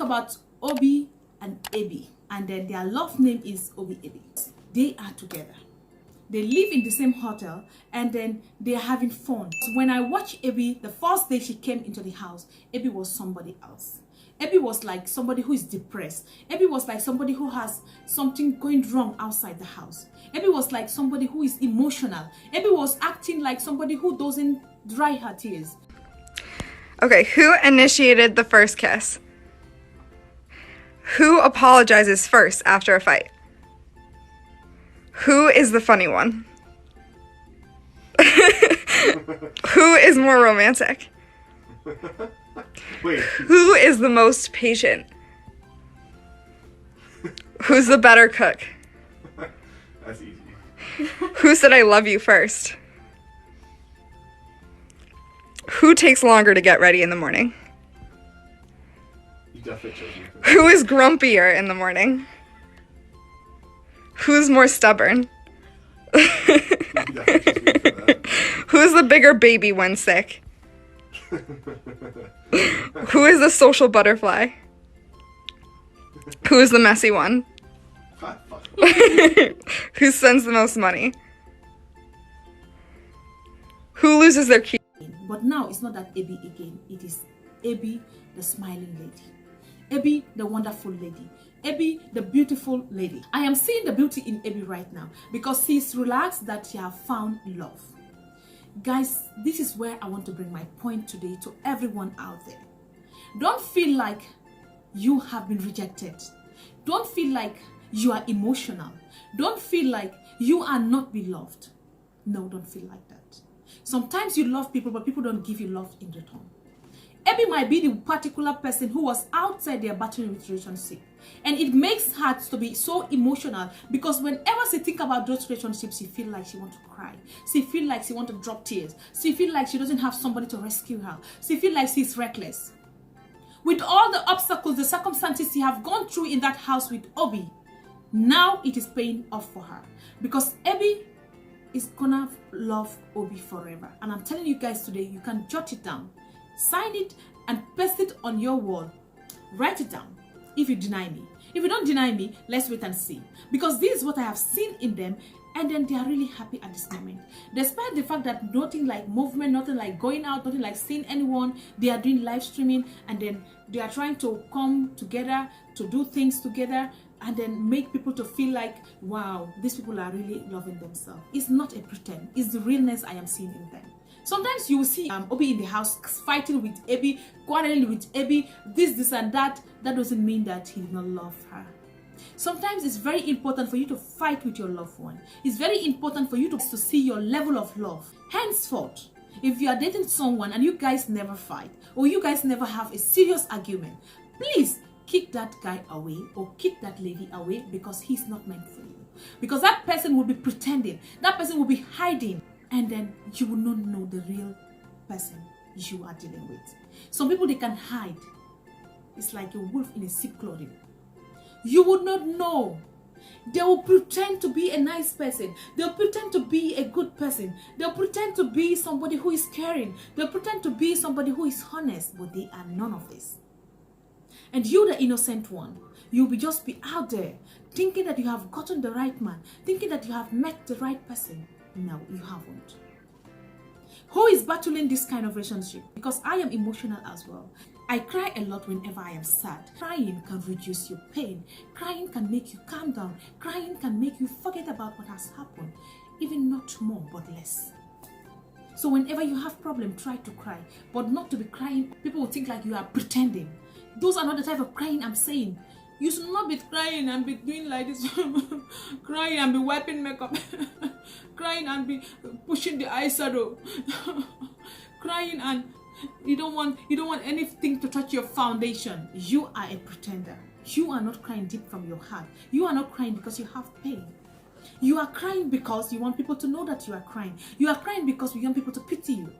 about Obi and Ebi, and then their love name is ObiEbi. They are together. They live in the same hotel, and then they're having fun. So when I watched Ebi, the first day she came into the house, Ebi was somebody else. Ebi was like somebody who is depressed. Ebi was like somebody who has something going wrong outside the house. Ebi was like somebody who is emotional. Ebi was acting like somebody who doesn't dry her tears. Okay, who initiated the first kiss? Who apologizes first after a fight? Who is the funny one? Who is more romantic? Wait. Who is the most patient? Who's the better cook? That's easy. Who said I love you first? Who takes longer to get ready in the morning? You definitely chose me. Who is grumpier in the morning? Who's more stubborn? You definitely chose me for that. Who's the bigger baby when sick? Who is the social butterfly? Who is the messy one? Ah, fuck. Who spends the most money? Who loses their key? But now it's not that Ebi again. It is Ebi, the smiling lady. Ebi, the wonderful lady. Ebi, the beautiful lady. I am seeing the beauty in Ebi right now because she's relaxed that she has found love. Guys, this is where I want to bring my point today to everyone out there. Don't feel like you have been rejected. Don't feel like you are emotional. Don't feel like you are not beloved. No, don't feel like that. Sometimes you love people, but people don't give you love in return. Ebi might be the particular person who was outside their battling with relationship. And it makes her to be so emotional because whenever she think about those relationships, she feel like she want to cry. She feel like she want to drop tears. She feel like she doesn't have somebody to rescue her. She feel like she's reckless. With all the obstacles, the circumstances she have gone through in that house with Obi, now it is paying off for her. Because Ebi is gonna love Obi forever. And I'm telling you guys today, you can jot it down. Sign it and paste it on your wall. Write it down if you deny me. If you don't deny me, let's wait and see. Because this is what I have seen in them, and then they are really happy at this moment. Despite the fact that nothing like movement, nothing like going out, nothing like seeing anyone, they are doing live streaming, and then they are trying to come together to do things together and then make people to feel like, wow, these people are really loving themselves. It's not a pretend. It's the realness I am seeing in them. Sometimes you will see Obi in the house fighting with Ebi, quarreling with Ebi, this and that. That doesn't mean that he did not love her. Sometimes it's very important for you to fight with your loved one. It's very important for you to see your level of love. Henceforth, if you are dating someone and you guys never fight, or you guys never have a serious argument, please kick that guy away or kick that lady away because he's not meant for you. Because that person will be pretending. That person will be hiding. And then you will not know the real person you are dealing with. Some people, they can hide. It's like a wolf in a sheep clothing. You would not know. They will pretend to be a nice person. They'll pretend to be a good person. They'll pretend to be somebody who is caring. They'll pretend to be somebody who is honest, but they are none of this. And you, the innocent one, you'll just be out there thinking that you have gotten the right man, thinking that you have met the right person. No, you haven't. Who is battling this kind of relationship? Because I am emotional as well. I cry a lot whenever I am sad. Crying can reduce your pain. Crying can make you calm down. Crying can make you forget about what has happened. Even not more, but less. So whenever you have problem, try to cry. But not to be crying. People will think like you are pretending. Those are not the type of crying I'm saying. You should not be crying and be doing like this. Crying and be wiping makeup. Crying and be pushing the eyeshadow. Crying and you don't want anything to touch your foundation. You are a pretender. You are not crying deep from your heart. You are not crying because you have pain. You are crying because you want people to know that you are crying. You are crying because you want people to pity you.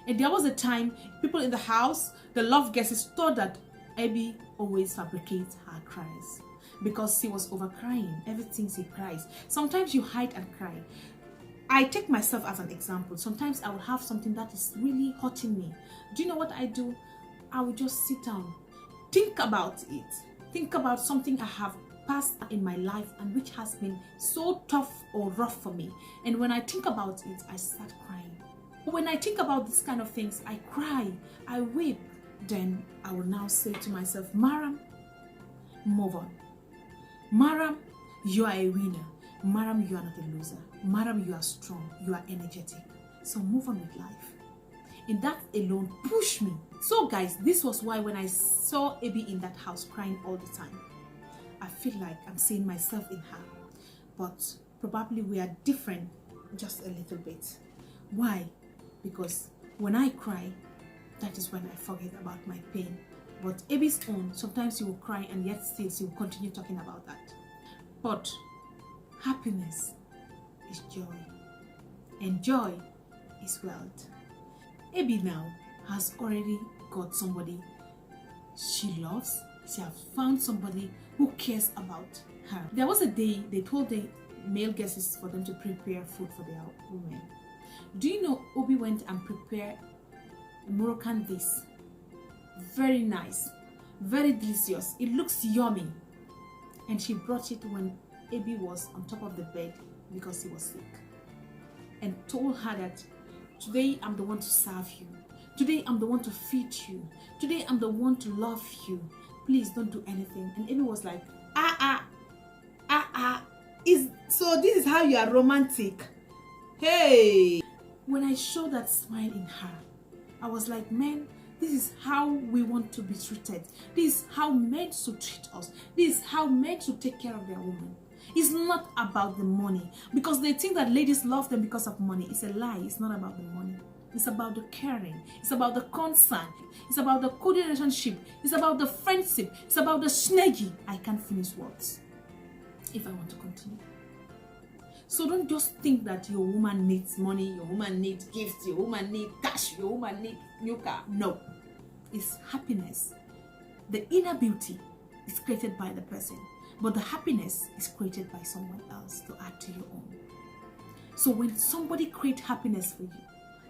And there was a time people in the house, the love guests, thought that Ebi always fabricates her cries because she was over crying. Everything she cries. Sometimes you hide and cry. I take myself as an example. Sometimes I will have something that is really hurting me. Do you know what I do? I will just sit down think about it. Think about something I have passed in my life and which has been so tough or rough for me. And when I think about it, I start crying. When I think about these kind of things, I cry, I weep. Then I will now say to myself, Maram, move on. Maram, you are a winner. Maram, you are not a loser. Maram, you are strong. You are energetic. So move on with life. And that alone pushed me. So guys, this was why when I saw Ebi in that house crying all the time, I feel like I'm seeing myself in her. But probably we are different just a little bit. Why? Because when I cry, that is when I forget about my pain. But Ebi's own, sometimes you will cry and yet still she will continue talking about that. But happiness is joy. And joy is wealth. Ebi now has already got somebody she loves. She has found somebody who cares about her. There was a day they told the male guests for them to prepare food for their women. Do you know Obi went and prepared Moroccan dish? Very nice, very delicious. It looks yummy. And she brought it when Ebi was on top of the bed because he was sick. And told her that today I'm the one to serve you. Today I'm the one to feed you. Today I'm the one to love you. Please don't do anything. And Ebi was like, so this is how you are romantic? Hey! When I saw that smile in her, I was like, man, this is how we want to be treated. This is how men should treat us. This is how men should take care of their women. It's not about the money, because they think that ladies love them because of money. It's a lie. It's not about the money. It's about the caring. It's about the concern. It's about the good relationship. It's about the friendship. It's about the snaggy. I can't finish words if I want to continue. So don't just think that your woman needs money, your woman needs gifts, your woman needs cash, your woman needs new car. No. It's happiness. The inner beauty is created by the person, but the happiness is created by someone else to add to your own. So when somebody creates happiness for you,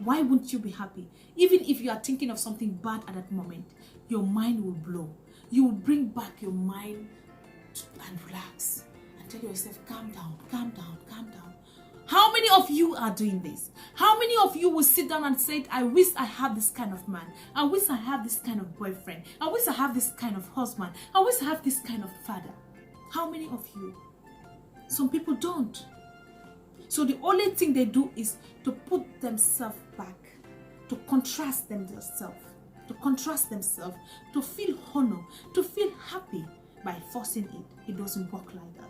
why wouldn't you be happy? Even if you are thinking of something bad at that moment, your mind will blow. You will bring back your mind and relax. Tell yourself, calm down, calm down, calm down. How many of you are doing this? How many of you will sit down and say, I wish I had this kind of man. I wish I have this kind of boyfriend. I wish I have this kind of husband. I wish I have this kind of father. How many of you? Some people don't. So the only thing they do is to put themselves back, to contrast themselves, to feel honor, to feel happy by forcing it. It doesn't work like that.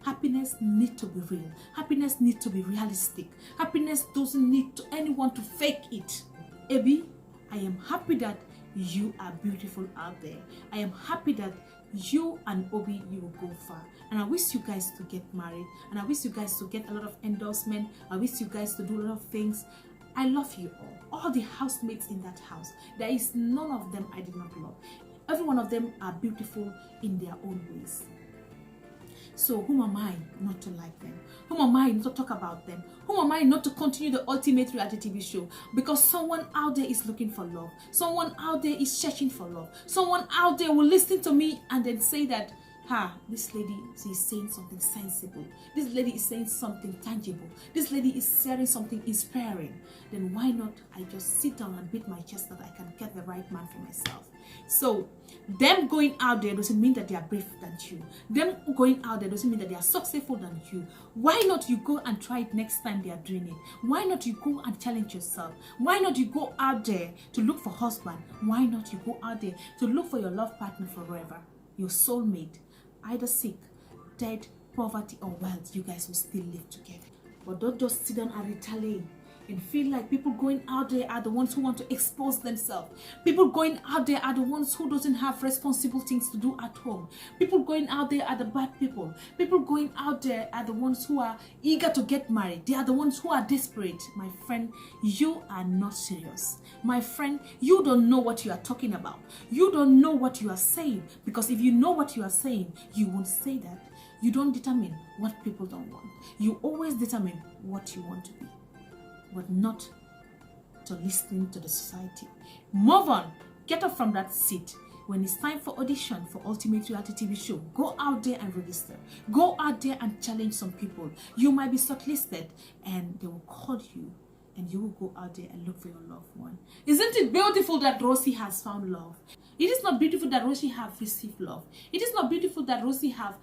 Happiness needs to be real. Happiness needs to be realistic. Happiness doesn't need anyone to fake it. Ebi, I am happy that you are beautiful out there. I am happy that you and Obi, you will go far. And I wish you guys to get married. And I wish you guys to get a lot of endorsement. I wish you guys to do a lot of things. I love you all. All the housemates in that house. There is none of them I did not love. Every one of them are beautiful in their own ways. So who am I not to like them? Who am I not to talk about them? Who am I not to continue the ultimate reality TV show? Because someone out there is looking for love. Someone out there is searching for love. Someone out there will listen to me and then say that, this lady is saying something sensible. This lady is saying something tangible. This lady is sharing something inspiring. Then why not I just sit down and beat my chest that I can get the right man for myself? So them going out there doesn't mean that they are brave than you. Them going out there doesn't mean that they are successful than you. Why not you go and try it next time they are doing it? Why not you go and challenge yourself? Why not you go out there to look for husband? Why not you go out there to look for your love partner forever? Your soulmate. Either sick, dead, poverty or wealth, you guys will still live together. But don't just sit down and retaliate and feel like people going out there are the ones who want to expose themselves. People going out there are the ones who doesn't have responsible things to do at home. People going out there are the bad people. People going out there are the ones who are eager to get married. They are the ones who are desperate. My friend, you are not serious. My friend, you don't know what you are talking about. You don't know what you are saying. Because if you know what you are saying, you won't say that. You don't determine what people don't want. You always determine what you want to be, but not to listening to the society. Move on. Get up from that seat. when it's time for audition for Ultimate Reality TV Show, go out there and register. Go out there and challenge some people. You might be shortlisted and they will call you and you will go out there and look for your loved one. Isn't it beautiful that Rosie has found love? It is not beautiful that Rosie have received love. It is not beautiful that Rosie have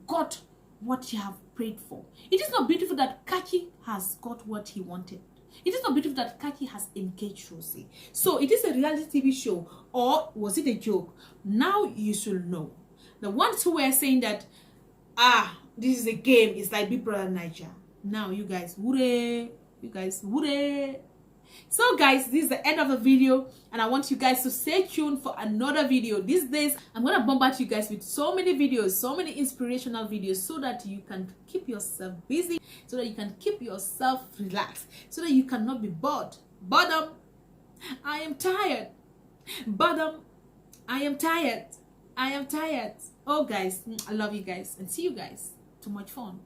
got what she have prayed for. It is not beautiful that Kaki has got what he wanted. It is not beautiful that Kaki has engaged Rosie. So it is a reality TV show, or was it a joke? Now you should know. The ones who were saying that, this is a game, it's like Big Brother Niger. Now you guys, hooray! You guys, hooray! So guys, this is the end of the video, and I want you guys to stay tuned for another video. These days I'm gonna bombard you guys with so many videos, so many inspirational videos, so that you can keep yourself busy, so that you can keep yourself relaxed, so that you cannot be bored. Bottom, I am tired. Bottom, I am tired. I am tired. Oh guys, I love you guys and see you guys. Too much fun.